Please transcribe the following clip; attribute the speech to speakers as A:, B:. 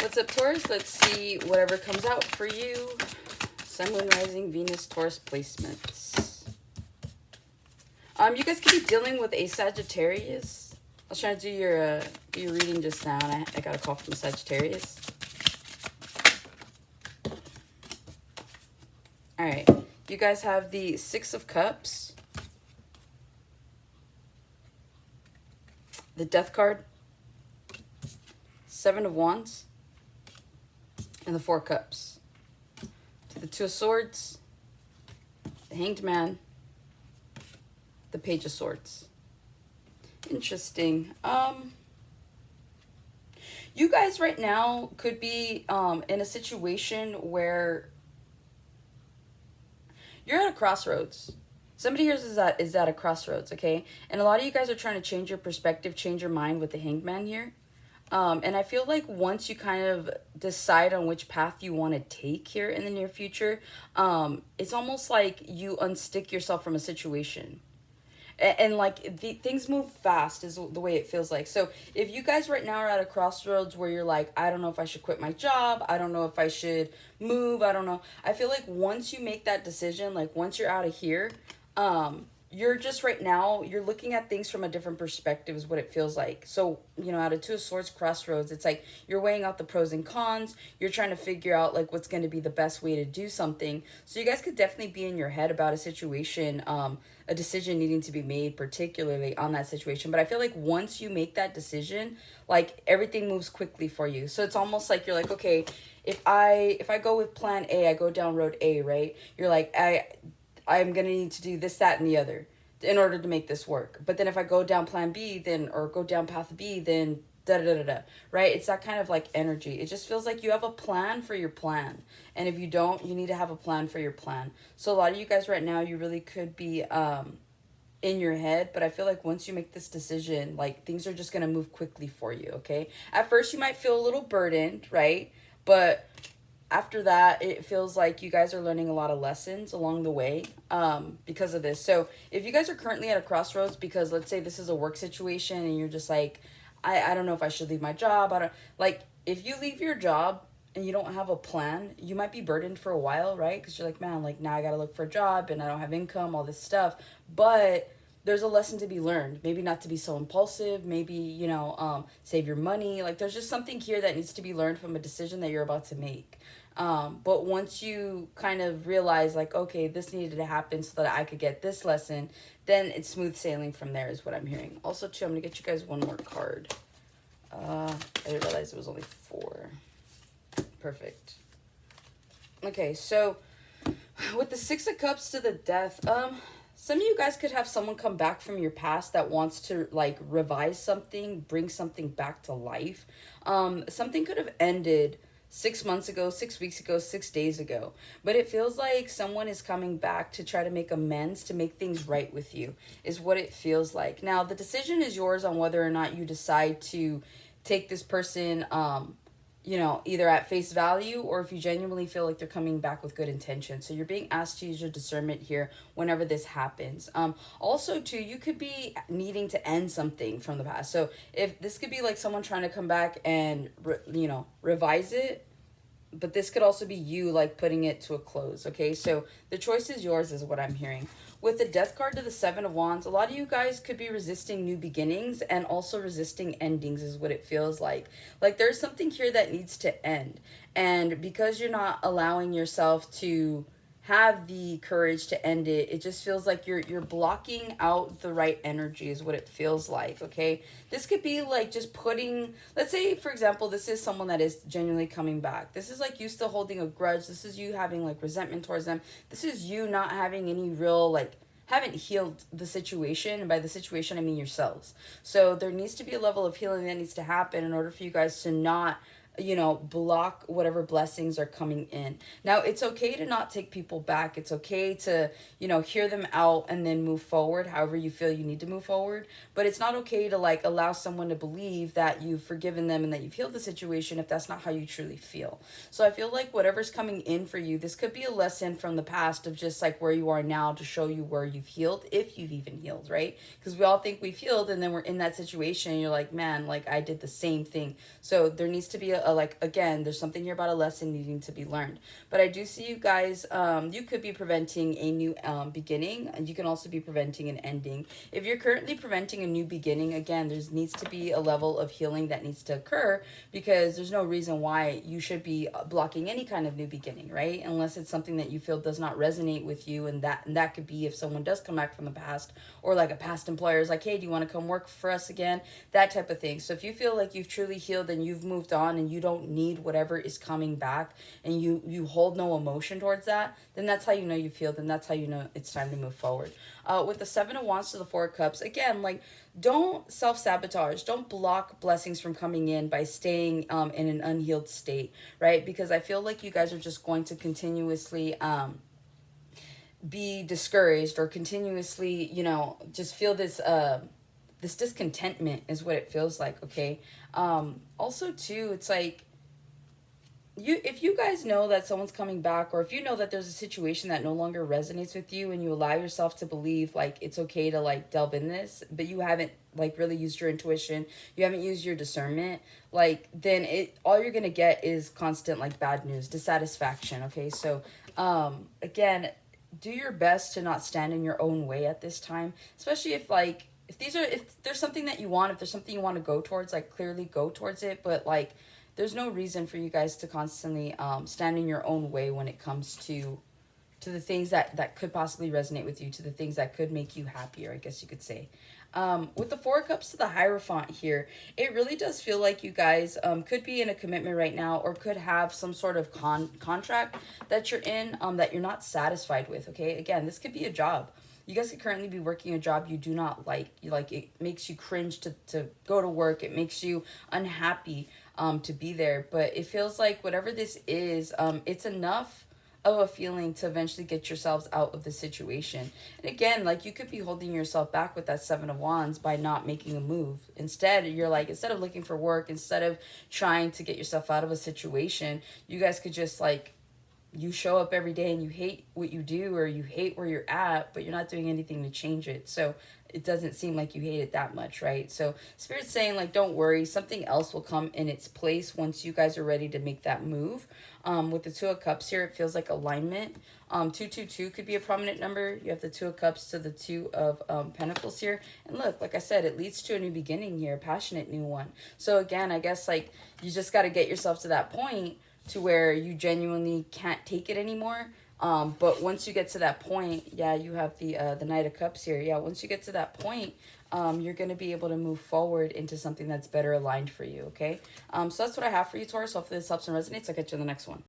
A: What's up, Taurus? Let's see whatever comes out for you. Sun, Moon, Rising, Venus, Taurus placements. You guys could be dealing with a Sagittarius. I was trying to do your reading just now, and I got a call from Sagittarius. All right, you guys have the Six of Cups, the Death card, Seven of Wands, and the Four Cups. The Two of Swords, the Hanged Man, the Page of Swords. Interesting. You guys right now could be in a situation where you're at a crossroads. Somebody here is at a crossroads, okay? And a lot of you guys are trying to change your perspective, change your mind with the Hanged Man here. And I feel like once you kind of decide on which path you want to take here in the near future, it's almost like you unstick yourself from a situation. And like things move fast is the way it feels like. So if you guys right now are at a crossroads where you're like, I don't know if I should quit my job, I don't know if I should move, I don't know. I feel like once you make that decision, like once you're out of here, you're just right now, you're looking at things from a different perspective is what it feels like. So, you know, out of Two of Swords crossroads, it's like you're weighing out the pros and cons. You're trying to figure out like what's going to be the best way to do something. So you guys could definitely be in your head about a situation, a decision needing to be made, particularly on that situation. But I feel like once you make that decision, like everything moves quickly for you. So it's almost like you're like, okay, if I go with plan A, I go down road A, right? You're like, I'm going to need to do this, that, and the other in order to make this work. But then if I go down plan B, then, or go down path B, then da-da-da-da-da, right? It's that kind of like energy. It just feels like you have a plan for your plan. And if you don't, you need to have a plan for your plan. So a lot of you guys right now, you really could be in your head. But I feel like once you make this decision, like things are just going to move quickly for you, okay? At first, you might feel a little burdened, right? But after that, it feels like you guys are learning a lot of lessons along the way because of this. So if you guys are currently at a crossroads, because let's say this is a work situation and you're just like, I don't know if I should leave my job. I don't like, if you leave your job and you don't have a plan, you might be burdened for a while, right? Because you're like, man, like now I got to look for a job and I don't have income, all this stuff. But there's a lesson to be learned. Maybe not to be so impulsive. Maybe, you know, save your money. Like there's just something here that needs to be learned from a decision that you're about to make. But once you kind of realize like, okay, this needed to happen so that I could get this lesson, then it's smooth sailing from there is what I'm hearing. Also, too, I'm going to get you guys one more card. I didn't realize it was only 4. Perfect. Okay, so with the Six of Cups to the Death, some of you guys could have someone come back from your past that wants to like revise something, bring something back to life. Something could have ended 6 months ago, 6 weeks ago, 6 days ago. But it feels like someone is coming back to try to make amends, to make things right with you, is what it feels like. Now, the decision is yours on whether or not you decide to take this person, you know, either at face value or if you genuinely feel like they're coming back with good intention. So you're being asked to use your discernment here whenever this happens. Also, too, you could be needing to end something from the past. So if this could be like someone trying to come back and, you know, revise it, but this could also be you like putting it to a close, okay? So the choice is yours is what I'm hearing. With the Death card to the Seven of Wands, a lot of you guys could be resisting new beginnings and also resisting endings is what it feels like. Like there's something here that needs to end. And because you're not allowing yourself to have the courage to end it, it just feels like you're blocking out the right energy is what it feels like, okay? This could be like just putting, let's say, for example, this is someone that is genuinely coming back. This is like you still holding a grudge. This is you having like resentment towards them. This is you not having any real, like, haven't healed the situation. And by the situation, I mean yourselves. So there needs to be a level of healing that needs to happen in order for you guys to not, you know, block whatever blessings are coming in. Now, it's okay to not take people back. It's okay to, you know, hear them out and then move forward however you feel you need to move forward. But it's not okay to like allow someone to believe that you've forgiven them and that you've healed the situation if that's not how you truly feel. So I feel like whatever's coming in for you, this could be a lesson from the past of just like where you are now to show you where you've healed, if you've even healed, right? Because we all think we've healed and then we're in that situation and you're like, man, like I did the same thing. So there needs to be a like, again, there's something here about a lesson needing to be learned. But I do see you guys, you could be preventing a new beginning, and you can also be preventing an ending. If you're currently preventing a new beginning, again, there needs to be a level of healing that needs to occur, because there's no reason why you should be blocking any kind of new beginning, right? Unless it's something that you feel does not resonate with you, and that could be if someone does come back from the past, or like a past employer is like, hey, do you want to come work for us again? That type of thing. So if you feel like you've truly healed and you've moved on and you don't need whatever is coming back, and you hold no emotion towards that, then that's how you know you've healed, and that's how you know it's time to move forward. With the Seven of Wands to the Four of Cups, again, like, don't self-sabotage, don't block blessings from coming in by staying in an unhealed state, right? Because I feel like you guys are just going to continuously be discouraged, or continuously, just feel this this discontentment is what it feels like. Okay. Also too, it's like, if you guys know that someone's coming back, or if you know that there's a situation that no longer resonates with you, and you allow yourself to believe like it's okay to like delve in this, but you haven't like really used your intuition, you haven't used your discernment, like, then all you're gonna get is constant like bad news, dissatisfaction. Okay. So again, do your best to not stand in your own way at this time, especially if there's something that you want, if there's something you want to go towards, like, clearly go towards it. But like, there's no reason for you guys to constantly stand in your own way when it comes to the things that could possibly resonate with you, to the things that could make you happier, I guess you could say. With the Four of Cups to the Hierophant here, it really does feel like you guys could be in a commitment right now, or could have some sort of contract that you're in that you're not satisfied with. Okay, again, this could be a job. You guys could currently be working a job you do not like. It makes you cringe to go to work. It makes you unhappy to be there. But it feels like whatever this is, it's enough of a feeling to eventually get yourselves out of the situation. And again, like, you could be holding yourself back with that Seven of Wands by not making a move. Instead, you're like, instead of looking for work, instead of trying to get yourself out of a situation, you guys could just, like, you show up every day and you hate what you do, or you hate where you're at, but you're not doing anything to change it. So it doesn't seem like you hate it that much, right? So Spirit's saying, like, don't worry, something else will come in its place once you guys are ready to make that move. With the Two of Cups here, it feels like alignment. 222 could be a prominent number. You have the Two of Cups to the Two of Pentacles here. And look, like I said, it leads to a new beginning here, a passionate new one. So again, I guess, like, you just got to get yourself to that point to where you genuinely can't take it anymore. But once you get to that point, yeah, you have the Knight of Cups here. Yeah, once you get to that point, you're going to be able to move forward into something that's better aligned for you, okay? So that's what I have for you, Taurus. Hopefully this helps and resonates. I'll catch you in the next one.